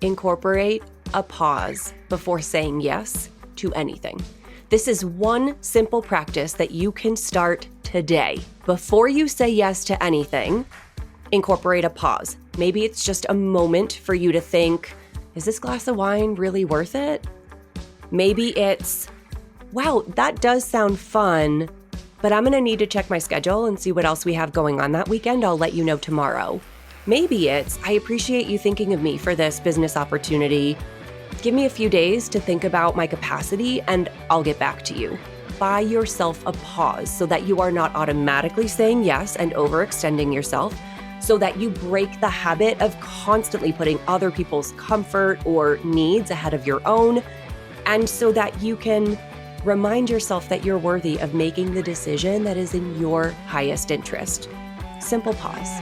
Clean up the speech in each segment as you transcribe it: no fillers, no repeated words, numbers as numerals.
Incorporate a pause before saying yes to anything. This is one simple practice that you can start today. Before you say yes to anything, incorporate a pause. Maybe it's just a moment for you to think, is this glass of wine really worth it? Maybe it's, wow, that does sound fun, but I'm gonna need to check my schedule and see what else we have going on that weekend. I'll let you know tomorrow. Maybe it's, I appreciate you thinking of me for this business opportunity. Give me a few days to think about my capacity and I'll get back to you. Buy yourself a pause so that you are not automatically saying yes and overextending yourself, so that you break the habit of constantly putting other people's comfort or needs ahead of your own, and so that you can remind yourself that you're worthy of making the decision that is in your highest interest. Simple pause.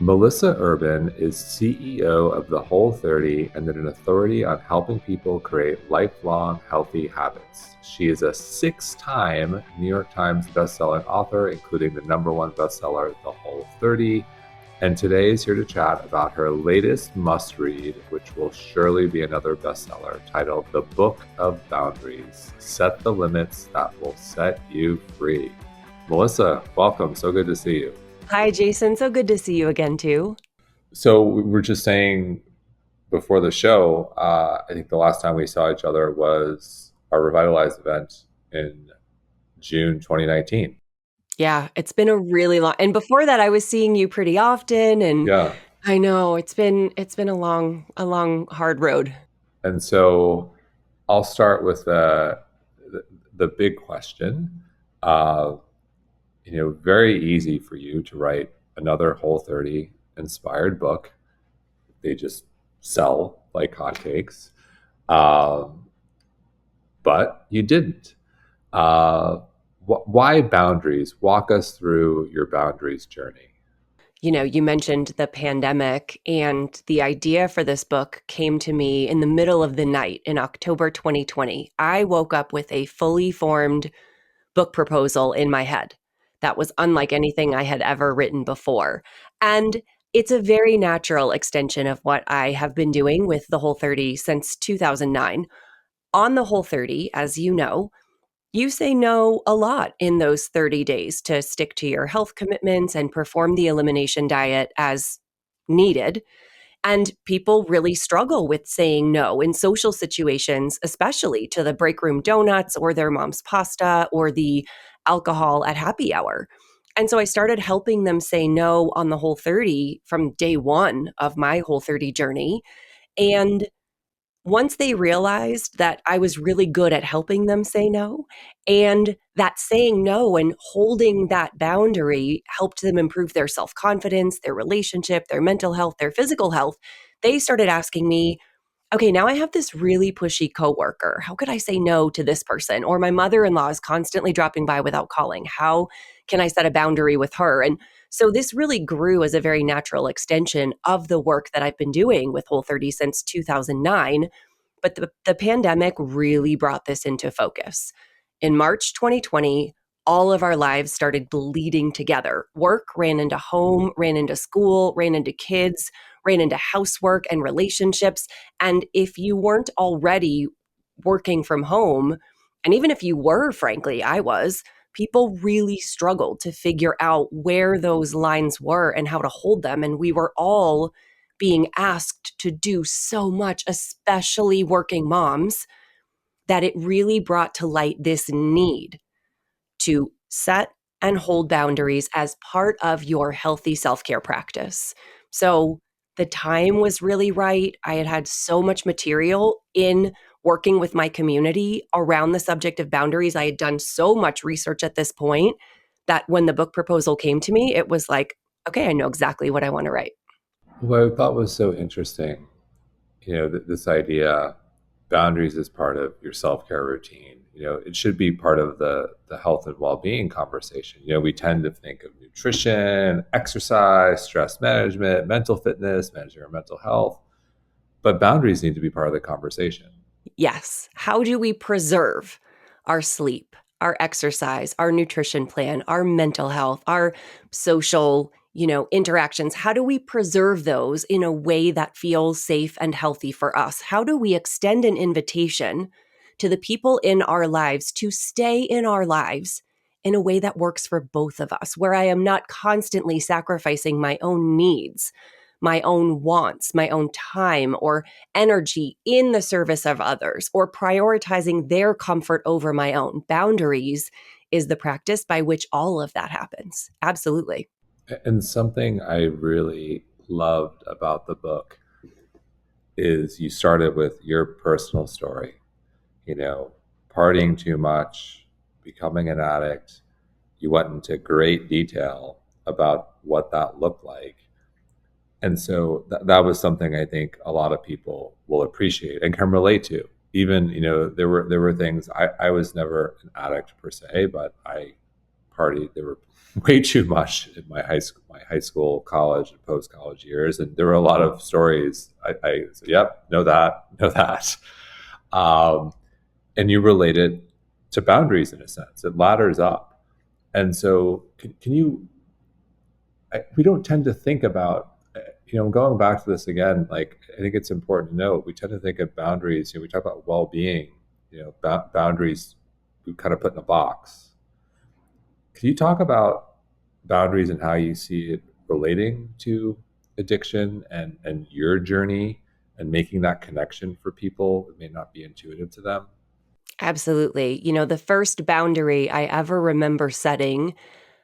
Melissa Urban is CEO of the Whole30 and an authority on helping people create lifelong healthy habits. She is a 6-time New York Times bestselling author, including the #1 bestseller, The Whole30. And today is here to chat about her latest must-read, which will surely be another bestseller, titled The Book of Boundaries: Set the Limits That Will Set You Free. Melissa, welcome. So good to see you. Hi, Jason. So good to see you again, too. So we were just saying before the show, I think the last time we saw each other was our Revitalized event in June 2019. Yeah, it's been a really long, and before that I was seeing you pretty often, and Yeah. I know it's been a long, hard road. And so I'll start with the big question. Very easy for you to write another Whole30 inspired book. They just sell like hotcakes. But you didn't. Why boundaries? Walk us through your boundaries journey. You mentioned the pandemic, and the idea for this book came to me in the middle of the night in October 2020. I woke up with a fully formed book proposal in my head that was unlike anything I had ever written before. And it's a very natural extension of what I have been doing with the Whole30 since 2009. On the Whole30, as you know, you say no a lot in those 30 days to stick to your health commitments and perform the elimination diet as needed. And people really struggle with saying no in social situations, especially to the break room donuts or their mom's pasta or the alcohol at happy hour. And so I started helping them say no on the Whole30 from day one of my Whole30 journey. And once they realized that I was really good at helping them say no, and that saying no and holding that boundary helped them improve their self-confidence, their relationship, their mental health, their physical health, they started asking me, okay, now I have this really pushy coworker. How could I say no to this person? Or my mother-in-law is constantly dropping by without calling. How can I set a boundary with her? And so this really grew as a very natural extension of the work that I've been doing with Whole30 since 2009. But the pandemic really brought this into focus. In March 2020, all of our lives started bleeding together. Work ran into home, ran into school, ran into kids, ran into housework and relationships. And if you weren't already working from home, and even if you were, frankly, I was, people really struggled to figure out where those lines were and how to hold them. And we were all being asked to do so much, especially working moms, that it really brought to light this need to set and hold boundaries as part of your healthy self-care practice. So the time was really right. I had so much material in working with my community around the subject of boundaries. I had done so much research at this point that when the book proposal came to me, it was like, okay, I know exactly what I want to write. What I thought was so interesting, this idea, boundaries is part of your self-care routine. It should be part of the health and well-being conversation. We tend to think of nutrition, exercise, stress management, mental fitness, managing our mental health, but boundaries need to be part of the conversation. Yes. How do we preserve our sleep, our exercise, our nutrition plan, our mental health, our social, interactions? How do we preserve those in a way that feels safe and healthy for us? How do we extend an invitation to the people in our lives to stay in our lives in a way that works for both of us, where I am not constantly sacrificing my own needs, my own wants, my own time or energy in the service of others, or prioritizing their comfort over my own? Boundaries is the practice by which all of that happens. Absolutely. And something I really loved about the book is you started with your personal story, you know, partying too much, becoming an addict. You went into great detail about what that looked like. And so that was something I think a lot of people will appreciate and can relate to. Even, there were things I was never an addict per se, but I partied. There were way too much in high school, college, and post college years, and there were a lot of stories. I said, "Yep, know that," um, and you relate it to boundaries in a sense. It ladders up, and so can you? We don't tend to think about, going back to this again. Like, I think it's important to note we tend to think of boundaries. We talk about well-being. Boundaries we kind of put in a box. Can you talk about boundaries and how you see it relating to addiction and your journey and making that connection for people that may not be intuitive to them? Absolutely. The first boundary I ever remember setting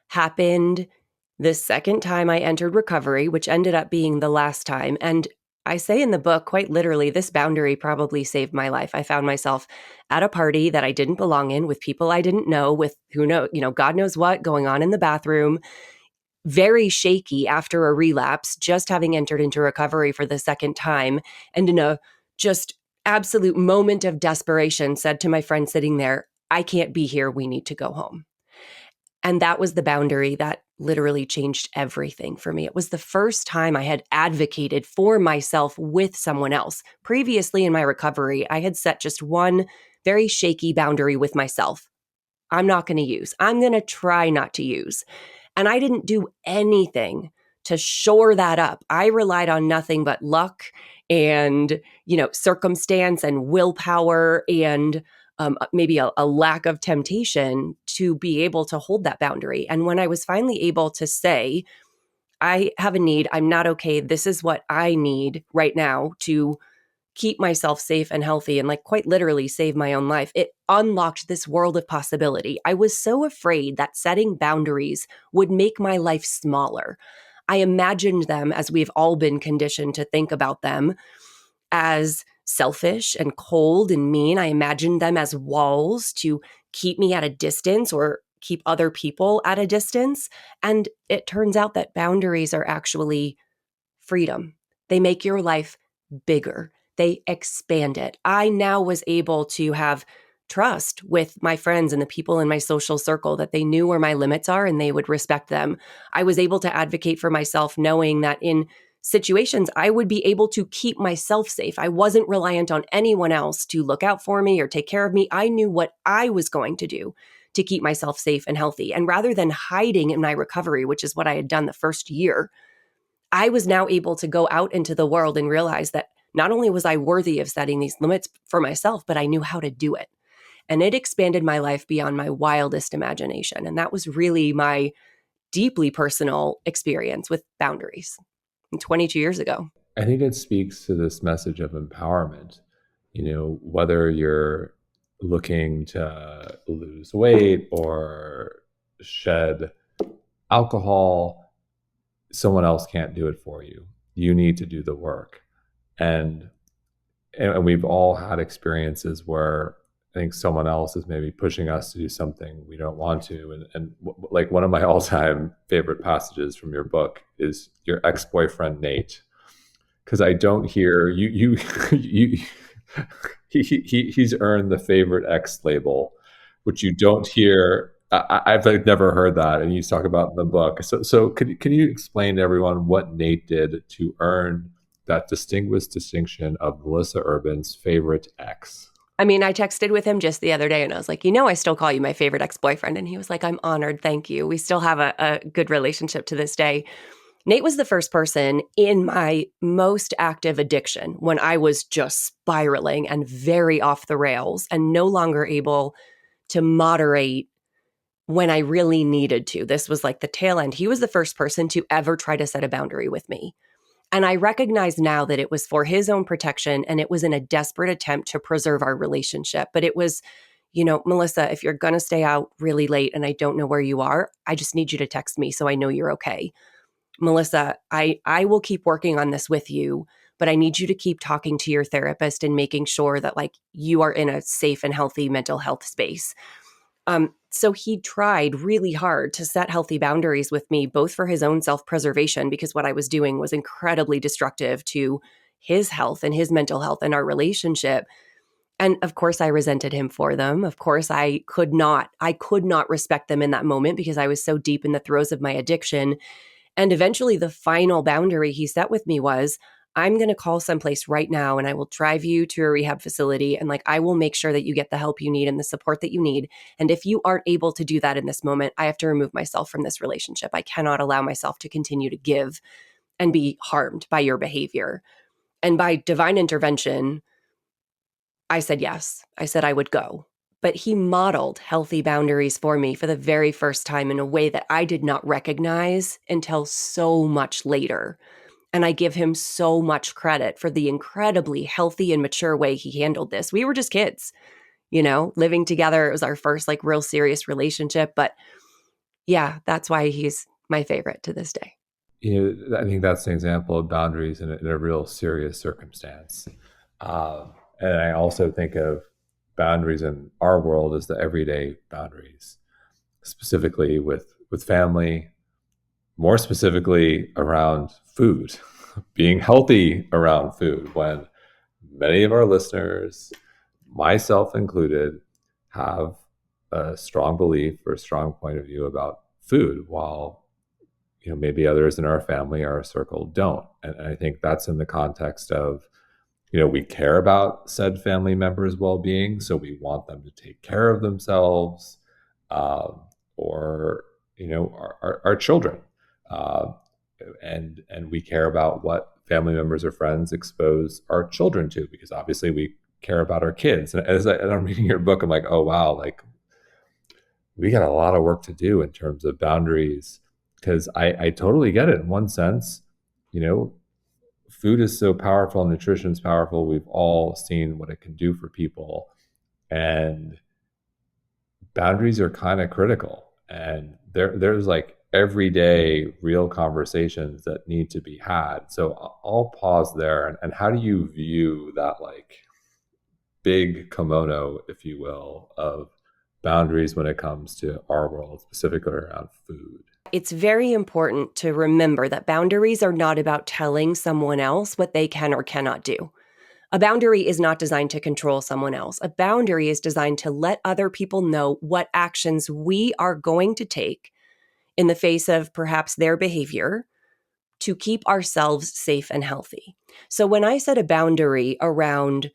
happened the second time I entered recovery, which ended up being the last time. And I say in the book, quite literally, this boundary probably saved my life. I found myself at a party that I didn't belong in with people I didn't know, with God knows what going on in the bathroom, very shaky after a relapse, just having entered into recovery for the second time. And in a just absolute moment of desperation, said to my friend sitting there, "I can't be here. We need to go home." And that was the boundary that literally changed everything for me. It was the first time I had advocated for myself with someone else. Previously in my recovery, I had set just one very shaky boundary with myself. I'm not going to use. I'm going to try not to use. And I didn't do anything to shore that up. I relied on nothing but luck and, circumstance and willpower and maybe a lack of temptation to be able to hold that boundary. And when I was finally able to say, I have a need, I'm not okay, this is what I need right now to keep myself safe and healthy and, like, quite literally save my own life, it unlocked this world of possibility. I was so afraid that setting boundaries would make my life smaller. I imagined them, as we've all been conditioned to think about them, as selfish and cold and mean. I imagined them as walls to keep me at a distance or keep other people at a distance. And it turns out that boundaries are actually freedom. They make your life bigger. They expand it. I now was able to have trust with my friends and the people in my social circle that they knew where my limits are and they would respect them. I was able to advocate for myself, knowing that in situations I would be able to keep myself safe. I wasn't reliant on anyone else to look out for me or take care of me. I knew what I was going to do to keep myself safe and healthy. And rather than hiding in my recovery, which is what I had done the first year, I was now able to go out into the world and realize that not only was I worthy of setting these limits for myself, but I knew how to do it. And it expanded my life beyond my wildest imagination. And that was really my deeply personal experience with boundaries 22 years ago. I think it speaks to this message of empowerment. Whether you're looking to lose weight or shed alcohol, someone else can't do it for you. You need to do the work. And we've all had experiences where I think someone else is maybe pushing us to do something we don't want to. And like, one of my all-time favorite passages from your book is your ex-boyfriend Nate, because I don't hear you he's earned the favorite X label, which you don't hear. I've like never heard that, and you talk about in the book. So can you explain to everyone what Nate did to earn that distinguished distinction of Melissa Urban's favorite X? I mean, I texted with him just the other day and I was like, I still call you my favorite ex-boyfriend. And he was like, I'm honored. Thank you. We still have a good relationship to this day. Nate was the first person in my most active addiction when I was just spiraling and very off the rails and no longer able to moderate when I really needed to. This was like the tail end. He was the first person to ever try to set a boundary with me. And I recognize now that it was for his own protection and it was in a desperate attempt to preserve our relationship. But it was, Melissa, if you're going to stay out really late and I don't know where you are, I just need you to text me so I know you're okay. Melissa, I will keep working on this with you, but I need you to keep talking to your therapist and making sure that like you are in a safe and healthy mental health space. So he tried really hard to set healthy boundaries with me, both for his own self-preservation, because what I was doing was incredibly destructive to his health and his mental health and our relationship. And of course, I resented him for them. Of course, I could not respect them in that moment because I was so deep in the throes of my addiction. And eventually, the final boundary he set with me was, I'm going to call someplace right now and I will drive you to a rehab facility. And like, I will make sure that you get the help you need and the support that you need. And if you aren't able to do that in this moment, I have to remove myself from this relationship. I cannot allow myself to continue to give and be harmed by your behavior. And by divine intervention, I said yes. I said I would go. But he modeled healthy boundaries for me for the very first time in a way that I did not recognize until so much later. And I give him so much credit for the incredibly healthy and mature way he handled this. We were just kids, living together. It was our first like real serious relationship. But yeah, that's why he's my favorite to this day. I think that's an example of boundaries in a real serious circumstance. Um, and I also think of boundaries in our world as the everyday boundaries, specifically with family, more specifically around food, being healthy around food. When many of our listeners, myself included, have a strong belief or a strong point of view about food, while maybe others in our family, our circle, don't. And I think that's in the context of, we care about said family members' well-being, so we want them to take care of themselves, um, or our children, uh, and we care about what family members or friends expose our children to, because obviously we care about our kids. And and I'm reading your book, I'm like, oh wow, like we got a lot of work to do in terms of boundaries, because I totally get it in one sense. You know, food is so powerful, nutrition is powerful. We've all seen what it can do for people. And boundaries are kind of critical. And there's like everyday real conversations that need to be had. So I'll pause there. And how do you view that like big kimono, if you will, of boundaries when it comes to our world, specifically around food? It's very important to remember that boundaries are not about telling someone else what they can or cannot do. A boundary is not designed to control someone else. A boundary is designed to let other people know what actions we are going to take in the face of perhaps their behavior to keep ourselves safe and healthy. So when I set a boundary around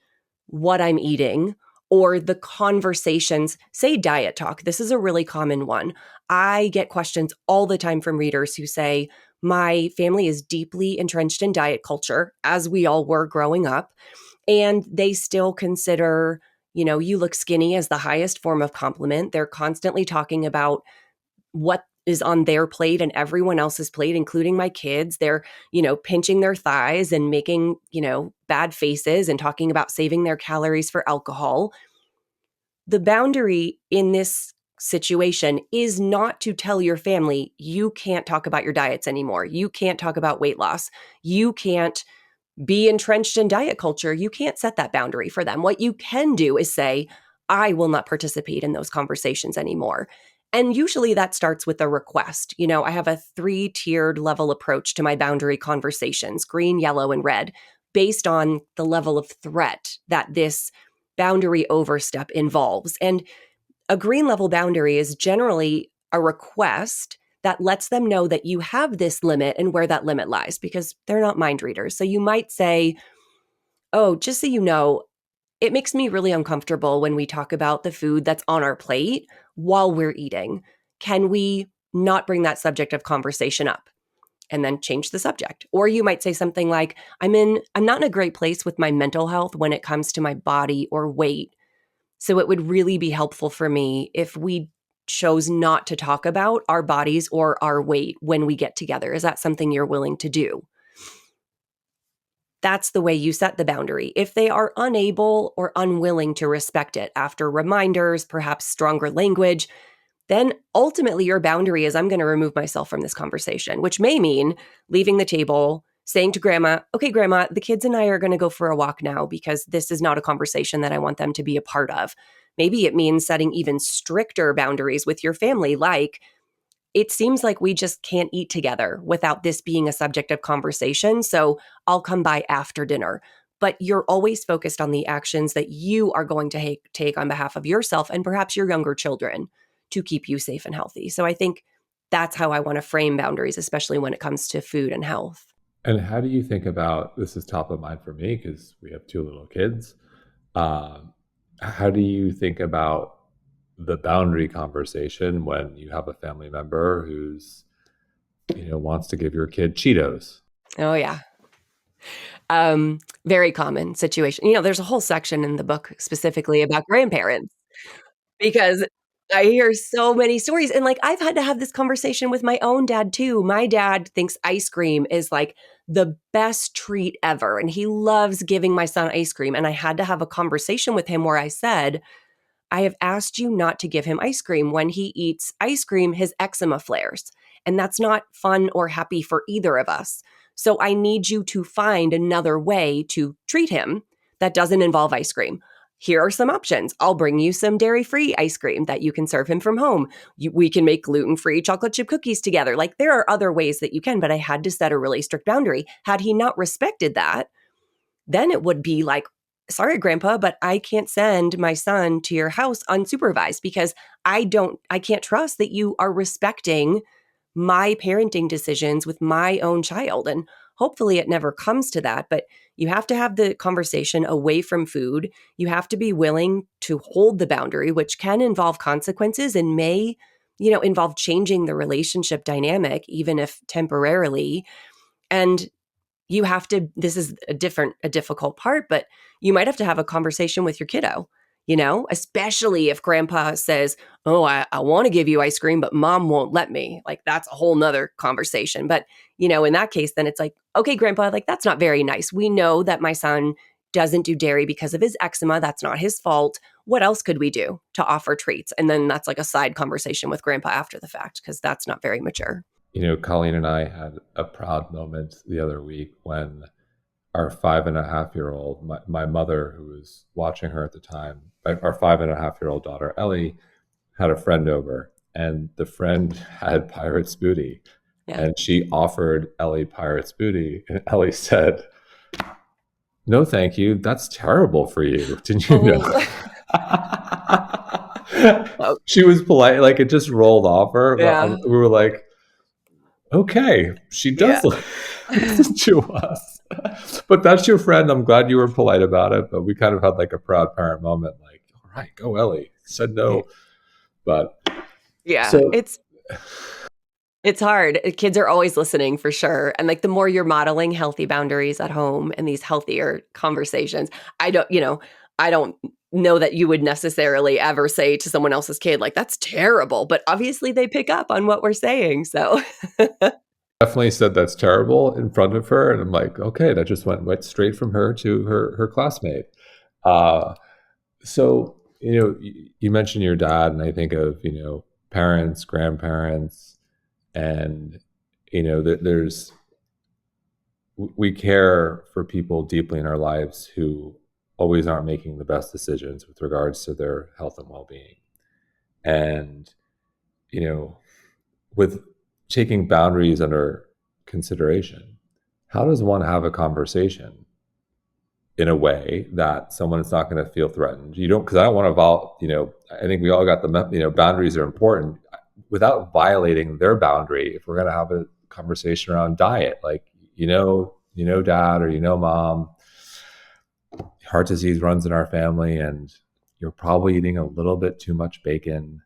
what I'm eating or the conversations, say diet talk, this is a really common one. I get questions all the time from readers who say, my family is deeply entrenched in diet culture, as we all were growing up, and they still consider, you look skinny as the highest form of compliment. They're constantly talking about what is on their plate and everyone else's plate, including my kids. They're, pinching their thighs and making, bad faces and talking about saving their calories for alcohol. The boundary in this situation is not to tell your family, you can't talk about your diets anymore. You can't talk about weight loss. You can't be entrenched in diet culture. You can't set that boundary for them. What you can do is say, I will not participate in those conversations anymore. And usually that starts with a request. I have a 3-tiered level approach to my boundary conversations, green, yellow, and red, based on the level of threat that this boundary overstep involves. And a green level boundary is generally a request that lets them know that you have this limit and where that limit lies, because they're not mind readers. So you might say, oh, just so you know, it makes me really uncomfortable when we talk about the food that's on our plate while we're eating. Can we not bring that subject of conversation up and then change the subject? Or you might say something like, I'm not in a great place with my mental health when it comes to my body or weight. So it would really be helpful for me if we chose not to talk about our bodies or our weight when we get together. Is that something you're willing to do? That's the way you set the boundary. If they are unable or unwilling to respect it after reminders, perhaps stronger language, then ultimately your boundary is, I'm going to remove myself from this conversation, which may mean leaving the table, saying to grandma, okay, grandma, the kids and I are going to go for a walk now because this is not a conversation that I want them to be a part of. Maybe it means setting even stricter boundaries with your family, like, it seems like we just can't eat together without this being a subject of conversation. So I'll come by after dinner. But you're always focused on the actions that you are going to take on behalf of yourself and perhaps your younger children to keep you safe and healthy. So I think that's how I want to frame boundaries, especially when it comes to food and health. And how do you think about this? Is top of mind for me because we have two little kids. Um, how do you think about the boundary conversation when you have a family member who's, wants to give your kid Cheetos? Oh, yeah. Very common situation. There's a whole section in the book specifically about grandparents because I hear so many stories. And like, I've had to have this conversation with my own dad too. My dad thinks ice cream is like the best treat ever. And he loves giving my son ice cream. And I had to have a conversation with him where I said, I have asked you not to give him ice cream. When he eats ice cream, his eczema flares. And that's not fun or happy for either of us. So I need you to find another way to treat him that doesn't involve ice cream. Here are some options. I'll bring you some dairy-free ice cream that you can serve him from home. We can make gluten-free chocolate chip cookies together. Like, there are other ways that you can, but I had to set a really strict boundary. Had he not respected that, then it would be like, sorry, grandpa, but I can't send my son to your house unsupervised because I can't trust that you are respecting my parenting decisions with my own child. And hopefully it never comes to that, but you have to have the conversation away from food. You have to be willing to hold the boundary, which can involve consequences and may, involve changing the relationship dynamic, even if temporarily. And you have to, this is a difficult part, but you might have to have a conversation with your kiddo, especially if grandpa says, oh, I want to give you ice cream, but mom won't let me. Like, that's a whole nother conversation. But, in that case, then it's like, okay, grandpa, like, that's not very nice. We know that my son doesn't do dairy because of his eczema. That's not his fault. What else could we do to offer treats? And then that's like a side conversation with grandpa after the fact, because that's not very mature. Colleen and I had a proud moment the other week when our 5.5-year-old, my mother, who was watching her at the time, our 5.5-year-old daughter, Ellie, had a friend over, and the friend had Pirate's Booty. Yeah. And she offered Ellie Pirate's Booty, and Ellie said, no, thank you. That's terrible for you. Didn't you know? Oh, She was polite, like it just rolled off her. yeah. We were like, okay, she does Yeah. listen to us. But that's your friend. I'm glad you were polite about it. But we kind of had like a proud parent moment, like, all right, go Ellie. Said no. But yeah, so it's hard. Kids are always listening for sure. And like, the more you're modeling healthy boundaries at home and these healthier conversations, I don't know that you would necessarily ever say to someone else's kid, like, that's terrible. But obviously they pick up on what we're saying. So definitely said that's terrible in front of her. And I'm like, okay, that just went right straight from her to her classmate. So, you mentioned your dad, and I think of, parents, grandparents, and, there's, we care for people deeply in our lives who always aren't making the best decisions with regards to their health and well-being. And, with taking boundaries under consideration, how does one have a conversation in a way that someone is not going to feel threatened? You don't, because I don't want to I think we all got boundaries are important without violating their boundary. If we're going to have a conversation around diet, like, dad or, mom, heart disease runs in our family and you're probably eating a little bit too much bacon.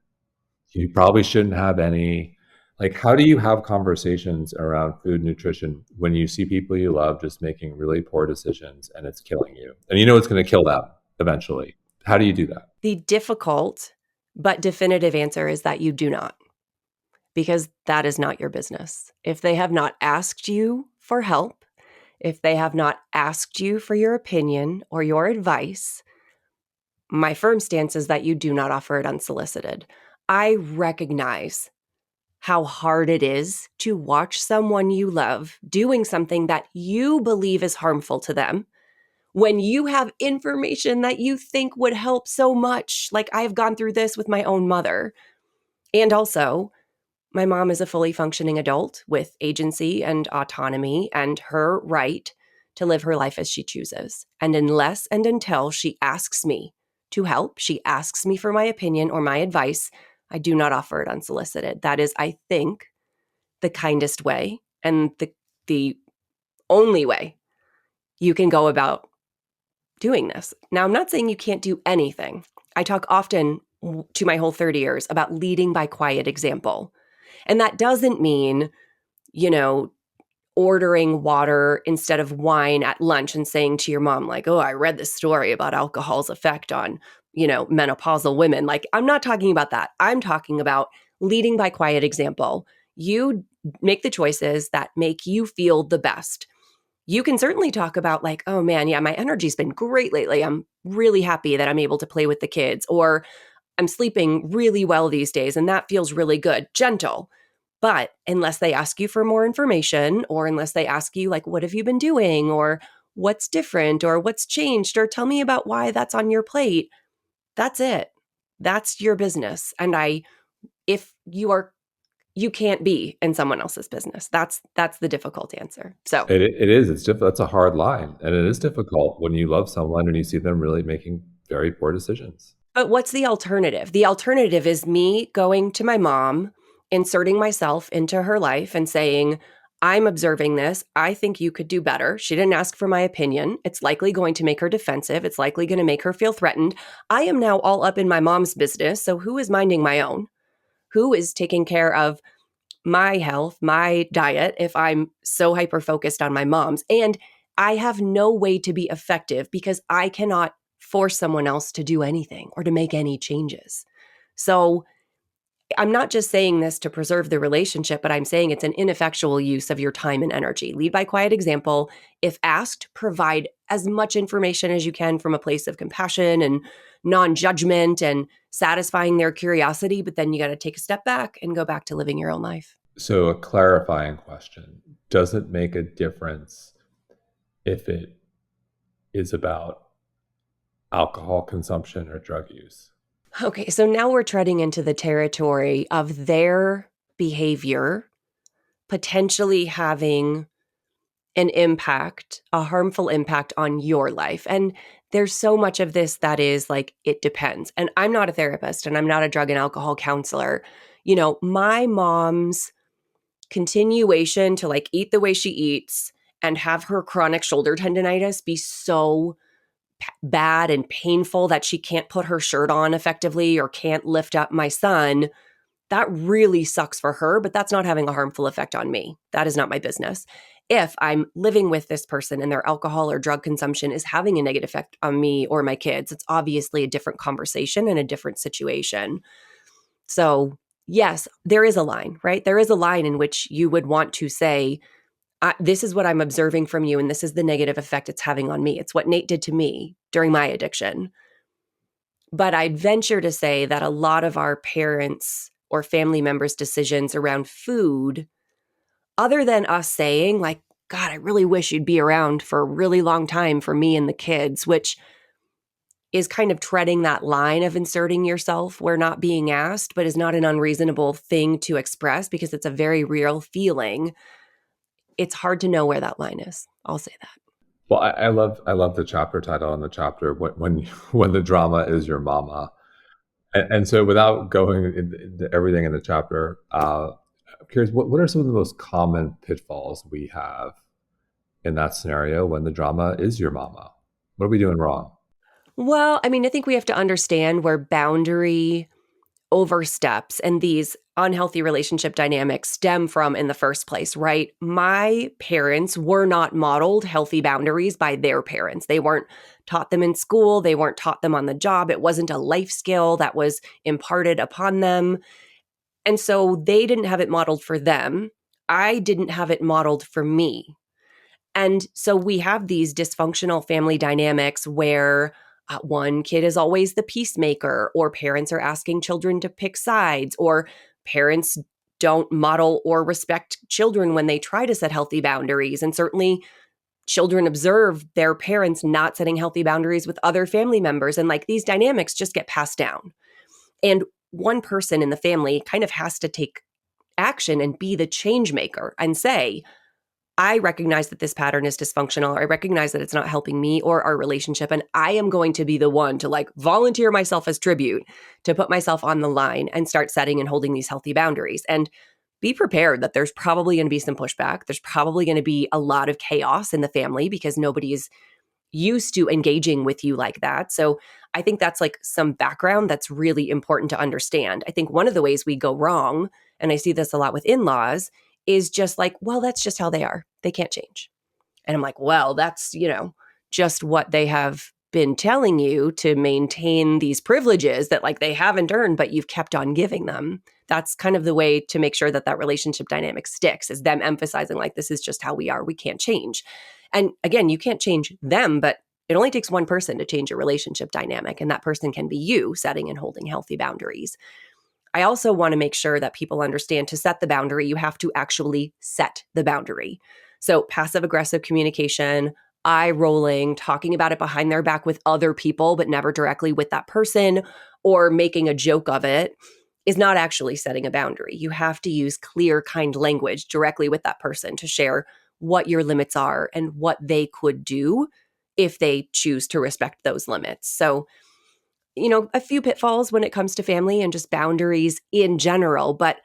You probably shouldn't have any. Like, how do you have conversations around food nutrition when you see people you love just making really poor decisions and it's killing you? And you know it's going to kill them eventually. How do you do that? The difficult but definitive answer is that you do not, because that is not your business. If they have not asked you for help, if they have not asked you for your opinion or your advice, my firm stance is that you do not offer it unsolicited. I recognize how hard it is to watch someone you love doing something that you believe is harmful to them when you have information that you think would help so much. Like, I've gone through this with my own mother. And also, my mom is a fully functioning adult with agency and autonomy and her right to live her life as she chooses. And unless and until she asks me to help, she asks me for my opinion or my advice, I do not offer it unsolicited. That is, I think, the kindest way and the only way you can go about doing this. Now, I'm not saying you can't do anything. I talk often to my Whole30ers about leading by quiet example. And that doesn't mean, you know, ordering water instead of wine at lunch and saying to your mom, like, oh, I read this story about alcohol's effect on, menopausal women. Like, I'm not talking about that. I'm talking about leading by quiet example. You make the choices that make you feel the best. You can certainly talk about, like, oh man, yeah, my energy's been great lately. I'm really happy that I'm able to play with the kids, or I'm sleeping really well these days and that feels really good. Gentle. But unless they ask you for more information, or unless they ask you, like, what have you been doing, or what's different, or what's changed, or tell me about why that's on your plate, that's it. That's your business. And if you can't be in someone else's business. That's the difficult answer. So, It is. It's difficult. That's a hard line, and it is difficult when you love someone and you see them really making very poor decisions. but what's the alternative? The alternative is me going to my mom, inserting myself into her life and saying, I'm observing this. I think you could do better. She didn't ask for my opinion. It's likely going to make her defensive. It's likely going to make her feel threatened. I am now all up in my mom's business. So who is minding my own? Who is taking care of my health, my diet, if I'm so hyper focused on my mom's? And I have no way to be effective because I cannot force someone else to do anything or to make any changes. So I'm not just saying this to preserve the relationship, but I'm saying it's an ineffectual use of your time and energy. Lead by quiet example. If asked, provide as much information as you can from a place of compassion and non-judgment and satisfying their curiosity, but then you got to take a step back and go back to living your own life. So, a clarifying question: does it make a difference if it is about alcohol consumption or drug use? Okay, so now we're treading into the territory of their behavior potentially having an impact, a harmful impact on your life. And there's so much of this that is like, it depends. And I'm not a therapist and I'm not a drug and alcohol counselor. My mom's continuation to, like, eat the way she eats and have her chronic shoulder tendonitis be so bad and painful that she can't put her shirt on effectively or can't lift up my son, that really sucks for her, but that's not having a harmful effect on me. That is not my business. If I'm living with this person and their alcohol or drug consumption is having a negative effect on me or my kids, it's obviously a different conversation and a different situation. So, yes, there is a line, right? There is a line in which you would want to say, this is what I'm observing from you, and this is the negative effect it's having on me. It's what Nate did to me during my addiction. But I'd venture to say that a lot of our parents' or family members' decisions around food, other than us saying, like, God, I really wish you'd be around for a really long time for me and the kids, which is kind of treading that line of inserting yourself where not being asked, but is not an unreasonable thing to express because it's a very real feeling. It's hard to know where that line is. I'll say that. Well, I love the chapter title on the chapter when the drama is your mama. And so, without going into everything in the chapter, I'm curious, what are some of the most common pitfalls we have in that scenario when the drama is your mama? What are we doing wrong? Well, I mean, I think we have to understand where boundary oversteps and these unhealthy relationship dynamics stem from in the first place, right? My parents were not modeled healthy boundaries by their parents. They weren't taught them in school, they weren't taught them on the job. It wasn't a life skill that was imparted upon them. And so they didn't have it modeled for them. I didn't have it modeled for me. And so we have these dysfunctional family dynamics where one kid is always the peacemaker, or parents are asking children to pick sides, or parents don't model or respect children when they try to set healthy boundaries. And certainly children observe their parents not setting healthy boundaries with other family members. And like these dynamics just get passed down. And one person in the family kind of has to take action and be the change maker and say, I recognize that this pattern is dysfunctional. I recognize that it's not helping me or our relationship. And I am going to be the one to like volunteer myself as tribute, to put myself on the line and start setting and holding these healthy boundaries. And be prepared that there's probably going to be some pushback. There's probably going to be a lot of chaos in the family because nobody is used to engaging with you like that. So I think that's like some background that's really important to understand. I think one of the ways we go wrong, and I see this a lot with in-laws, is just like, well, that's just how they are. They can't change. And I'm like, well, that's, just what they have been telling you to maintain these privileges that like they haven't earned, but you've kept on giving them. That's kind of the way to make sure that that relationship dynamic sticks, is them emphasizing like, this is just how we are. We can't change. And again, you can't change them, but it only takes one person to change a relationship dynamic. And that person can be you setting and holding healthy boundaries. I also want to make sure that people understand, to set the boundary, you have to actually set the boundary. So passive aggressive communication, eye rolling, talking about it behind their back with other people, but never directly with that person, or making a joke of it, is not actually setting a boundary. You have to use clear, kind language directly with that person to share what your limits are and what they could do if they choose to respect those limits. So a few pitfalls when it comes to family and just boundaries in general. But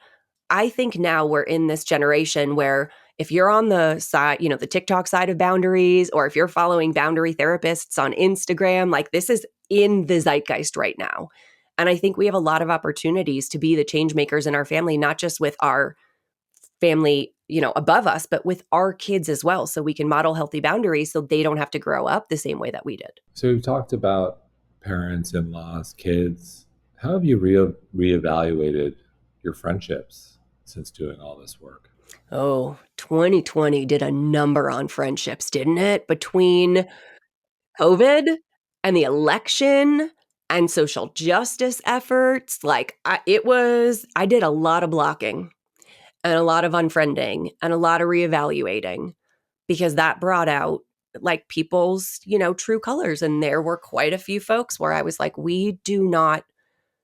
I think now we're in this generation where if you're on the side, the TikTok side of boundaries, or if you're following boundary therapists on Instagram, like this is in the zeitgeist right now. And I think we have a lot of opportunities to be the change makers in our family, not just with our family, above us, but with our kids as well. So we can model healthy boundaries so they don't have to grow up the same way that we did. So we've talked about parents, in-laws, kids. How have you reevaluated your friendships since doing all this work? Oh, 2020 did a number on friendships, didn't it? Between COVID and the election and social justice efforts, like I did a lot of blocking and a lot of unfriending and a lot of reevaluating, because that brought out like people's, true colors. And there were quite a few folks where I was like, we do not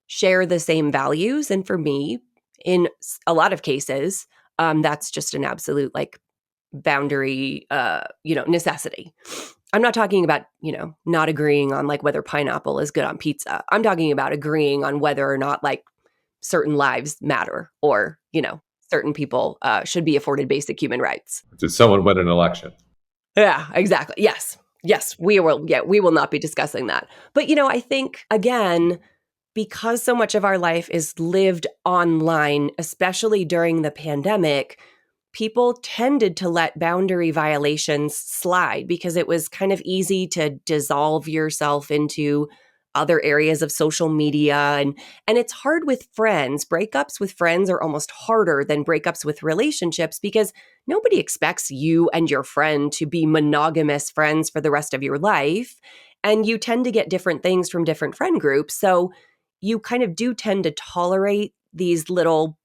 share the same values. And for me, in a lot of cases, that's just an absolute like boundary, necessity. I'm not talking about, not agreeing on like whether pineapple is good on pizza. I'm talking about agreeing on whether or not like certain lives matter, or, certain people should be afforded basic human rights. Did someone win an election? Yeah, exactly. Yes. Yes, we will. Yeah, we will not be discussing that. But, I think, again, because so much of our life is lived online, especially during the pandemic, people tended to let boundary violations slide because it was kind of easy to dissolve yourself into other areas of social media. And it's hard with friends. Breakups with friends are almost harder than breakups with relationships, because nobody expects you and your friend to be monogamous friends for the rest of your life. And you tend to get different things from different friend groups. So you kind of do tend to tolerate these little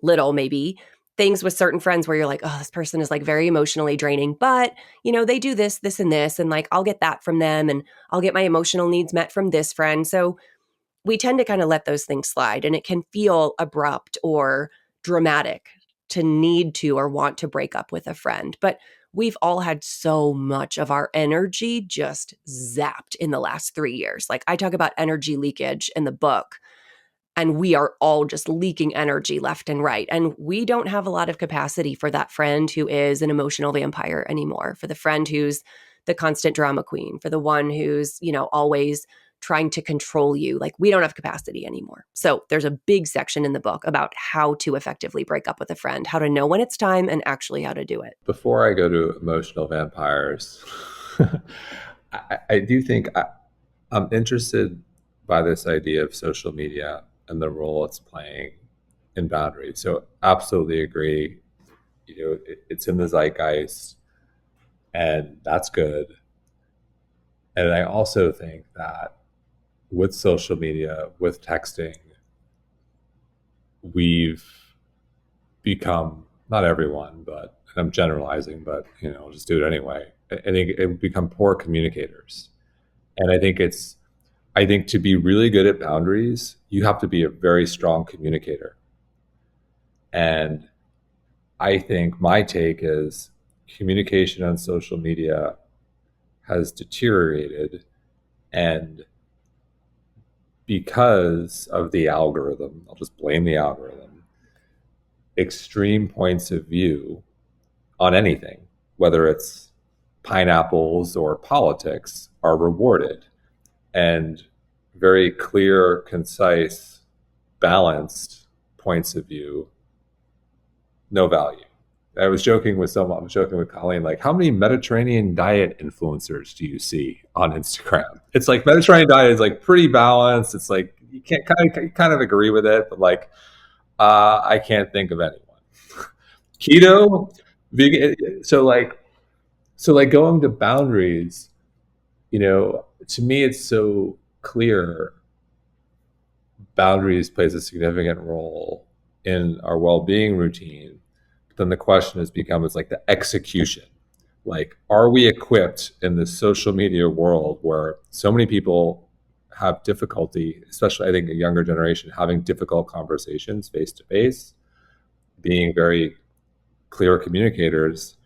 maybe things with certain friends where you're like, oh, this person is like very emotionally draining, but they do this, this, and this, and like I'll get that from them, and I'll get my emotional needs met from this friend. So we tend to kind of let those things slide, and it can feel abrupt or dramatic to need to or want to break up with a friend. But we've all had so much of our energy just zapped in the last 3 years. Like I talk about energy leakage in the book, and we are all just leaking energy left and right. And we don't have a lot of capacity for that friend who is an emotional vampire anymore, for the friend who's the constant drama queen, for the one who's, always trying to control you. Like, we don't have capacity anymore. So there's a big section in the book about how to effectively break up with a friend, how to know when it's time, and actually how to do it. Before I go to emotional vampires, I do think I'm interested by this idea of social media and the role it's playing in boundaries. So absolutely agree. It's in the zeitgeist, and that's good. And I also think that with social media, with texting, we've become, not everyone, but I'm generalizing, but I'll just do it anyway. I think it become poor communicators. And I think to be really good at boundaries, you have to be a very strong communicator. And I think my take is communication on social media has deteriorated. And because of the algorithm, I'll just blame the algorithm, extreme points of view on anything, whether it's pineapples or politics, are rewarded. And very clear, concise, balanced points of view, no value. I was joking with someone, I'm joking with Colleen, like, how many Mediterranean diet influencers do you see on Instagram? It's like Mediterranean diet is like pretty balanced. It's like you kind of agree with it, but like I can't think of anyone. Keto, vegan, so like going to boundaries, to me it's so clear boundaries plays a significant role in our well-being routine. But then the question has become is like the execution. Like, are we equipped in this social media world where so many people have difficulty, especially I think a younger generation, having difficult conversations face to face, being very clear communicators?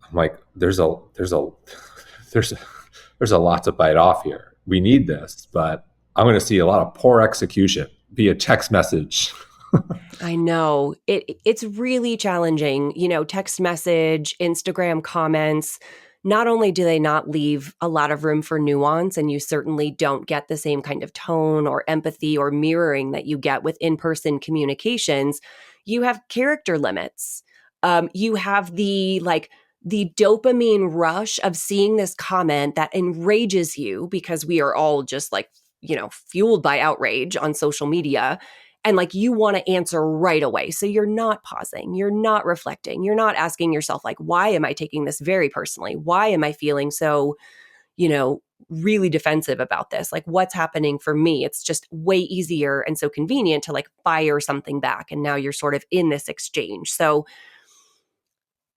I'm like, there's a, there's a lot to bite off here. We need this, but I'm going to see a lot of poor execution via text message. I know it's really challenging. Text message, Instagram comments. Not only do they not leave a lot of room for nuance, and you certainly don't get the same kind of tone or empathy or mirroring that you get with in-person communications, you have character limits. You have the dopamine rush of seeing this comment that enrages you because we are all just fueled by outrage on social media. And you want to answer right away. So you're not pausing, you're not reflecting, you're not asking yourself, why am I taking this very personally? Why am I feeling so, really defensive about this? What's happening for me? It's just way easier and so convenient to fire something back. And now you're sort of in this exchange. So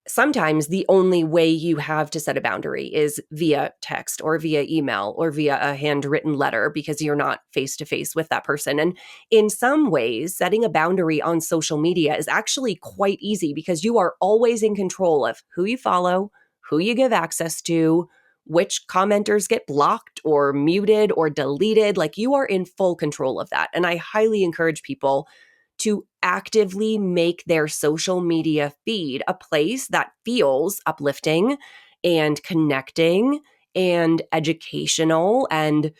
sometimes the only way you have to set a boundary is via text or via email or via a handwritten letter because you're not face to face with that person. And in some ways, setting a boundary on social media is actually quite easy because you are always in control of who you follow, who you give access to, which commenters get blocked or muted or deleted. You are in full control of that. And I highly encourage people to actively make their social media feed a place that feels uplifting and connecting and educational and,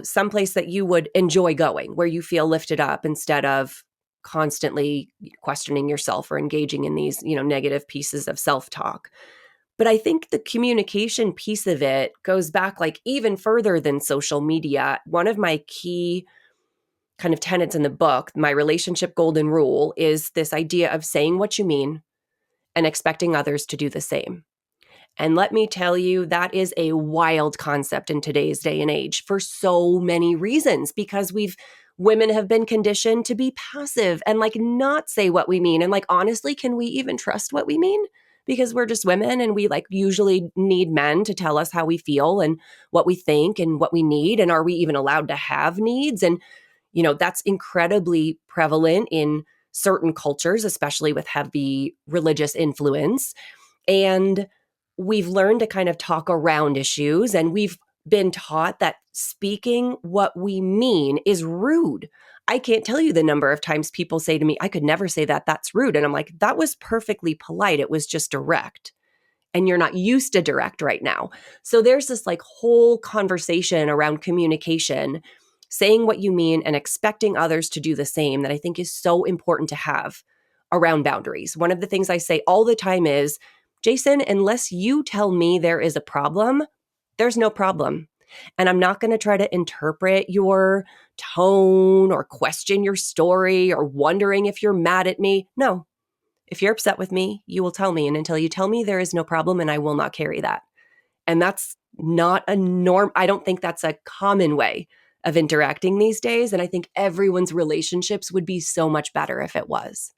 someplace that you would enjoy going, where you feel lifted up instead of constantly questioning yourself or engaging in these, negative pieces of self-talk. But I think the communication piece of it goes back even further than social media. One of my key kind of tenets in the book, my relationship golden rule, is this idea of saying what you mean and expecting others to do the same. And let me tell you, that is a wild concept in today's day and age for so many reasons, because women have been conditioned to be passive and not say what we mean. And honestly, can we even trust what we mean? Because we're just women and we usually need men to tell us how we feel and what we think and what we need. And are we even allowed to have needs? And that's incredibly prevalent in certain cultures, especially with heavy religious influence. And we've learned to kind of talk around issues, and we've been taught that speaking what we mean is rude. I can't tell you the number of times people say to me, I could never say that. That's rude. And I'm like, that was perfectly polite. It was just direct. and you're not used to direct right now. So there's this like whole conversation around communication, saying what you mean and expecting others to do the same, that I think is so important to have around boundaries. One of the things I say all the time is, Jason, unless you tell me there is a problem, there's no problem. And I'm not going to try to interpret your tone or question your story or wondering if you're mad at me. No, if you're upset with me, you will tell me. And until you tell me, there is no problem, and I will not carry that. And that's not a norm. I don't think that's a common way of interacting these days. And I think everyone's relationships would be so much better if it was.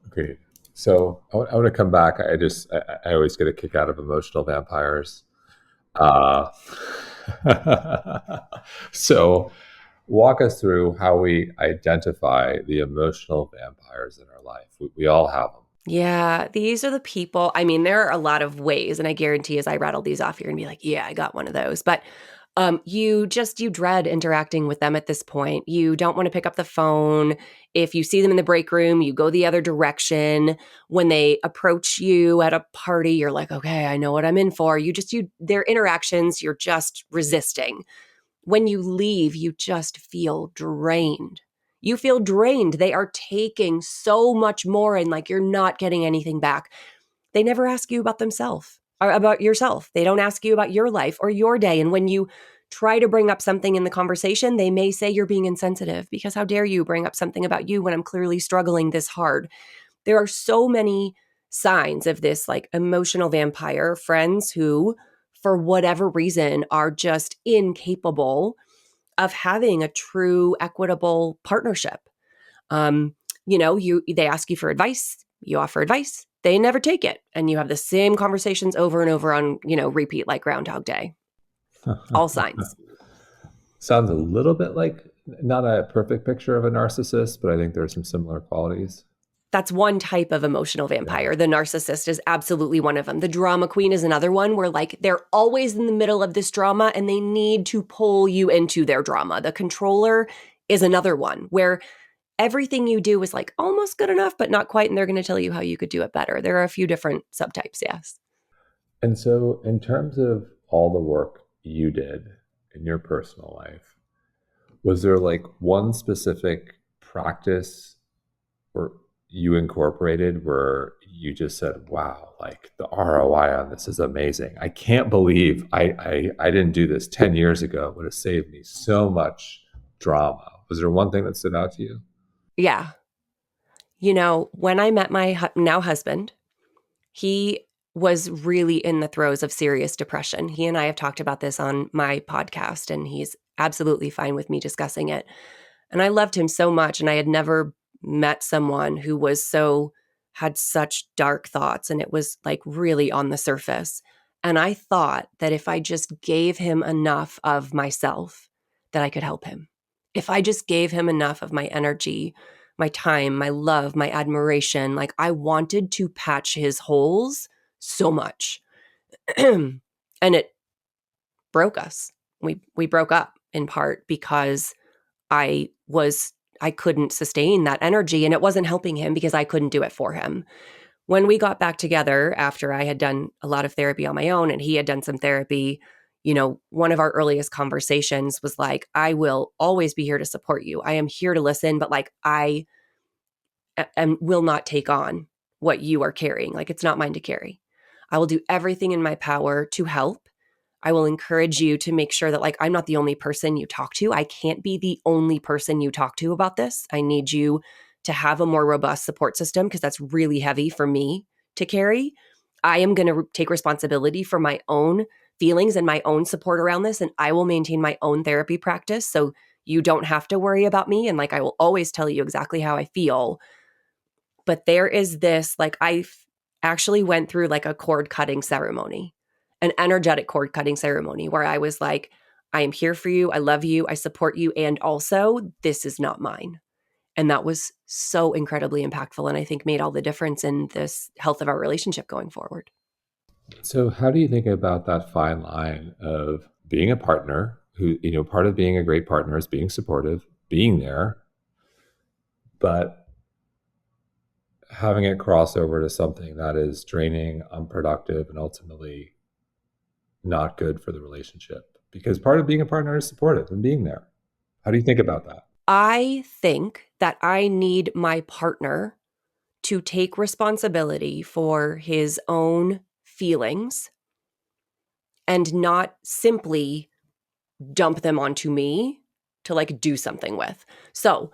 Okay. So I want to come back. I always get a kick out of emotional vampires. Uh, so walk us through how we identify the emotional vampires in our life. We all have them. Yeah, these are the people. I mean, there are a lot of ways, and I guarantee as I rattle these off, you're gonna be like, yeah, I got one of those. But you dread interacting with them at this point. You don't want to pick up the phone. If you see them in the break room, you go the other direction. When they approach you at a party, you're like, okay, I know what I'm in for. Their interactions, you're just resisting. When you leave, you just feel drained. You feel drained. They are taking so much more, and like you're not getting anything back. They never ask you about themselves or about yourself. They don't ask you about your life or your day. And when you try to bring up something in the conversation, they may say you're being insensitive, because how dare you bring up something about you when I'm clearly struggling this hard? There are so many signs of this like emotional vampire, friends who, for whatever reason, are just incapable of having a true equitable partnership. Um, they ask you for advice, you offer advice, they never take it, and you have the same conversations over and over on, repeat like Groundhog Day. All signs. Sounds a little bit like, not a perfect picture of a narcissist, but I think there are some similar qualities. That's one type of emotional Yeah. vampire. The narcissist is absolutely one of them. The drama queen is another one, where like they're always in the middle of this drama and they need to pull you into their drama. The controller is another one, where everything you do is like almost good enough, but not quite. And they're going to tell you how you could do it better. There are a few different subtypes. Yes. And so, in terms of all the work you did in your personal life, was there like one specific practice or you incorporated where you just said, wow, like the ROI on this is amazing. I can't believe I didn't do this 10 years ago. It would have saved me so much drama. Was there one thing that stood out to you? Yeah. When I met my now husband, he was really in the throes of serious depression. He and I have talked about this on my podcast, and he's absolutely fine with me discussing it. And I loved him so much, and I had never met someone who had such dark thoughts, and it was like really on the surface. And I thought that if I just gave him enough of myself, that I could help him. If I just gave him enough of my energy, my time, my love, my admiration, like I wanted to patch his holes so much. And it broke us. We broke up in part because I couldn't sustain that energy, and it wasn't helping him because I couldn't do it for him. When we got back together after I had done a lot of therapy on my own and he had done some therapy, one of our earliest conversations was like, I will always be here to support you. I am here to listen, but like I will not take on what you are carrying. Like it's not mine to carry. I will do everything in my power to help. I will encourage you to make sure that like I'm not the only person you talk to. I can't be the only person you talk to about this. I need you to have a more robust support system, because that's really heavy for me to carry. I am going to take responsibility for my own feelings and my own support around this, and I will maintain my own therapy practice so you don't have to worry about me, and like I will always tell you exactly how I feel. But there is this, like I actually went through like a cord cutting ceremony, an energetic cord cutting ceremony, where I was like, I am here for you. I love you. I support you. And also, this is not mine. And that was so incredibly impactful, and I think made all the difference in this health of our relationship going forward. So, how do you think about that fine line of being a partner who, part of being a great partner is being supportive, being there, but having it cross over to something that is draining, unproductive, and ultimately not good for the relationship. Because part of being a partner is supportive and being there. How do you think about that? I think that I need my partner to take responsibility for his own feelings and not simply dump them onto me to like do something with. So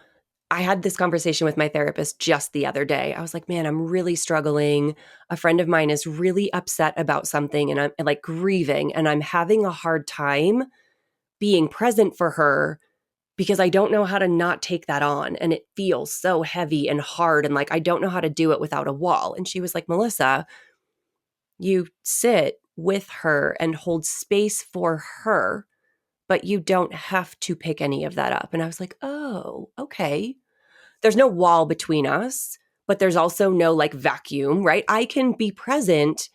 I had this conversation with my therapist just the other day. I was like, man, I'm really struggling. A friend of mine is really upset about something and I'm like grieving, and I'm having a hard time being present for her because I don't know how to not take that on. And it feels so heavy and hard. And like, I don't know how to do it without a wall. And she was like, Melissa, you sit with her and hold space for her, but you don't have to pick any of that up. And I was like, oh, okay. There's no wall between us, but there's also no like vacuum, right? I can be present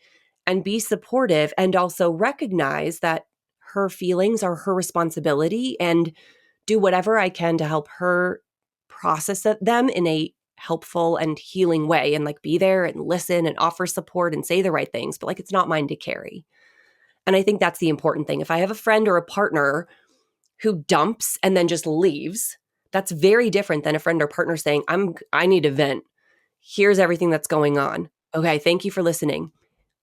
and be supportive and also recognize that her feelings are her responsibility and do whatever I can to help her process them in a helpful and healing way and like be there and listen and offer support and say the right things, but like it's not mine to carry. And I think that's the important thing. If I have a friend or a partner who dumps and then just leaves, that's very different than a friend or partner saying, I need to vent. Here's everything that's going on. Okay, thank you for listening.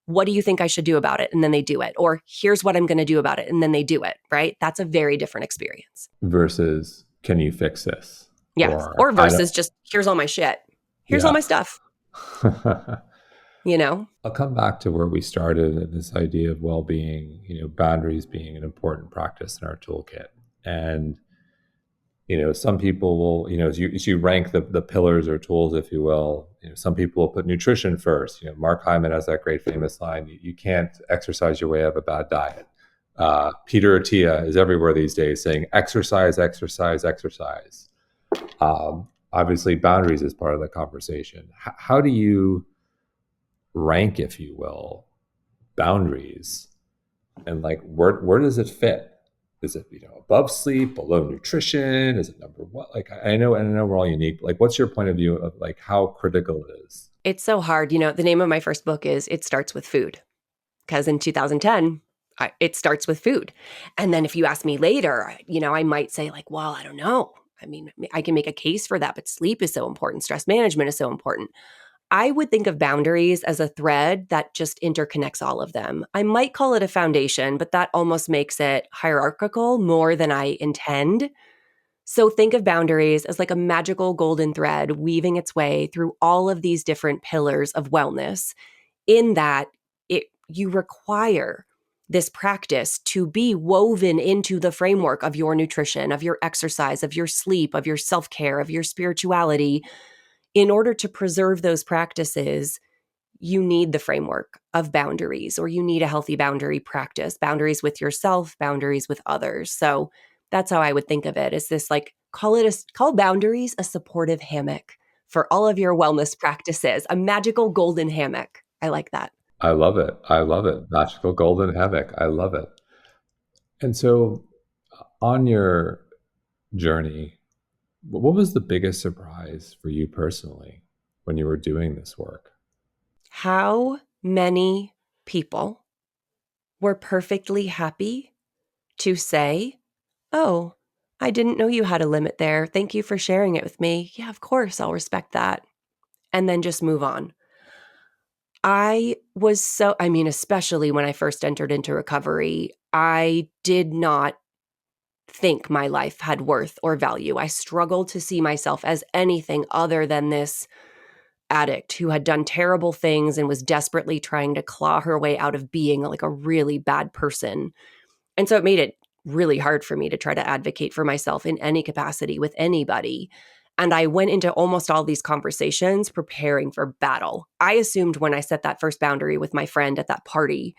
What do you think I should do about it? And then they do it. Or here's what I'm going to do about it. And then they do it, right? That's a very different experience. Versus, can you fix this? Yes. Or Or I don't, versus just, here's all my shit. Here's all yeah. my stuff, you know? I'll come back to where we started and this idea of well-being, boundaries being an important practice in our toolkit. And, some people will, as you rank the pillars or tools, if you will, some people will put nutrition first. Mark Hyman has that great famous line, you can't exercise your way out of a bad diet. Peter Attia is everywhere these days saying exercise, exercise, exercise. Obviously, boundaries is part of the conversation. How do you rank, if you will, boundaries, and like where does it fit? Is it above sleep, below nutrition? Is it number one? Like I know we're all unique. Like, what's your point of view of like how critical it is? It's so hard. The name of my first book is It Starts with Food, because in 2010, it starts with food. And then if you ask me later, I might say like, well, I don't know. I mean, I can make a case for that, but sleep is so important. Stress management is so important. I would think of boundaries as a thread that just interconnects all of them. I might call it a foundation, but that almost makes it hierarchical more than I intend. So think of boundaries as like a magical golden thread weaving its way through all of these different pillars of wellness, in that you require this practice to be woven into the framework of your nutrition, of your exercise, of your sleep, of your self-care, of your spirituality. In order to preserve those practices, you need the framework of boundaries, or you need a healthy boundary practice, boundaries with yourself, boundaries with others. So that's how I would think of it. Is this like, call boundaries a supportive hammock for all of your wellness practices, a magical golden hammock. I like that. I love it. I love it. Magical golden havoc. I love it. And so, on your journey, what was the biggest surprise for you personally when you were doing this work? How many people were perfectly happy to say, oh, I didn't know you had a limit there. Thank you for sharing it with me. Yeah, of course, I'll respect that. And then just move on. Especially when I first entered into recovery, I did not think my life had worth or value. I struggled to see myself as anything other than this addict who had done terrible things and was desperately trying to claw her way out of being like a really bad person. And so it made it really hard for me to try to advocate for myself in any capacity with anybody. And I went into almost all these conversations preparing for battle. I assumed when I set that first boundary with my friend at that party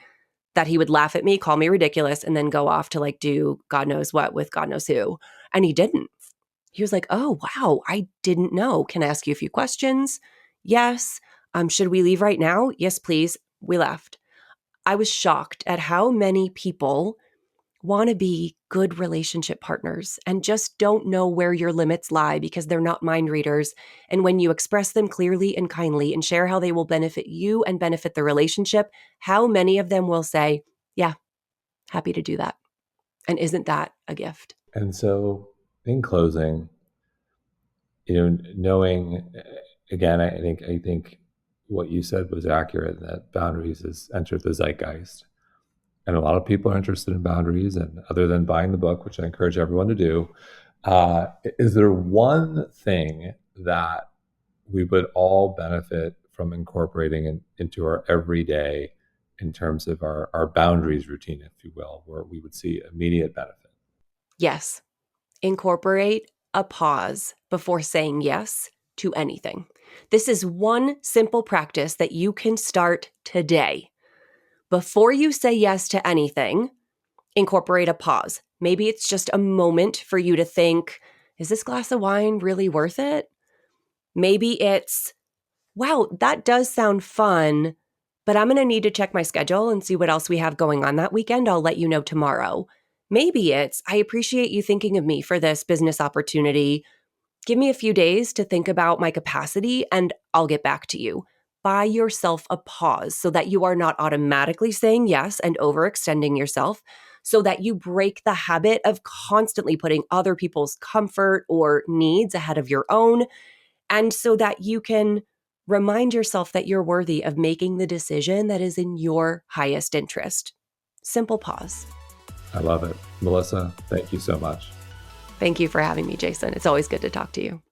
that he would laugh at me, call me ridiculous, and then go off to like do God knows what with God knows who. And he didn't. He was like, oh, wow, I didn't know. Can I ask you a few questions? Yes. Should we leave right now? Yes, please. We left. I was shocked at how many people want to be good relationship partners and just don't know where your limits lie because they're not mind readers. And when you express them clearly and kindly and share how they will benefit you and benefit the relationship, how many of them will say, yeah, happy to do that? And isn't that a gift? And so, in closing, knowing again, I think what you said was accurate, that boundaries has entered the zeitgeist. And a lot of people are interested in boundaries. And other than buying the book, which I encourage everyone to do, is there one thing that we would all benefit from incorporating into our everyday in terms of our boundaries routine, if you will, where we would see immediate benefit? Yes. Incorporate a pause before saying yes to anything. This is one simple practice that you can start today. Before you say yes to anything, incorporate a pause. Maybe it's just a moment for you to think, is this glass of wine really worth it? Maybe it's, wow, that does sound fun, but I'm going to need to check my schedule and see what else we have going on that weekend. I'll let you know tomorrow. Maybe it's, I appreciate you thinking of me for this business opportunity. Give me a few days to think about my capacity and I'll get back to you. Buy yourself a pause so that you are not automatically saying yes and overextending yourself, so that you break the habit of constantly putting other people's comfort or needs ahead of your own, and so that you can remind yourself that you're worthy of making the decision that is in your highest interest. Simple pause. I love it. Melissa, thank you so much. Thank you for having me, Jason. It's always good to talk to you.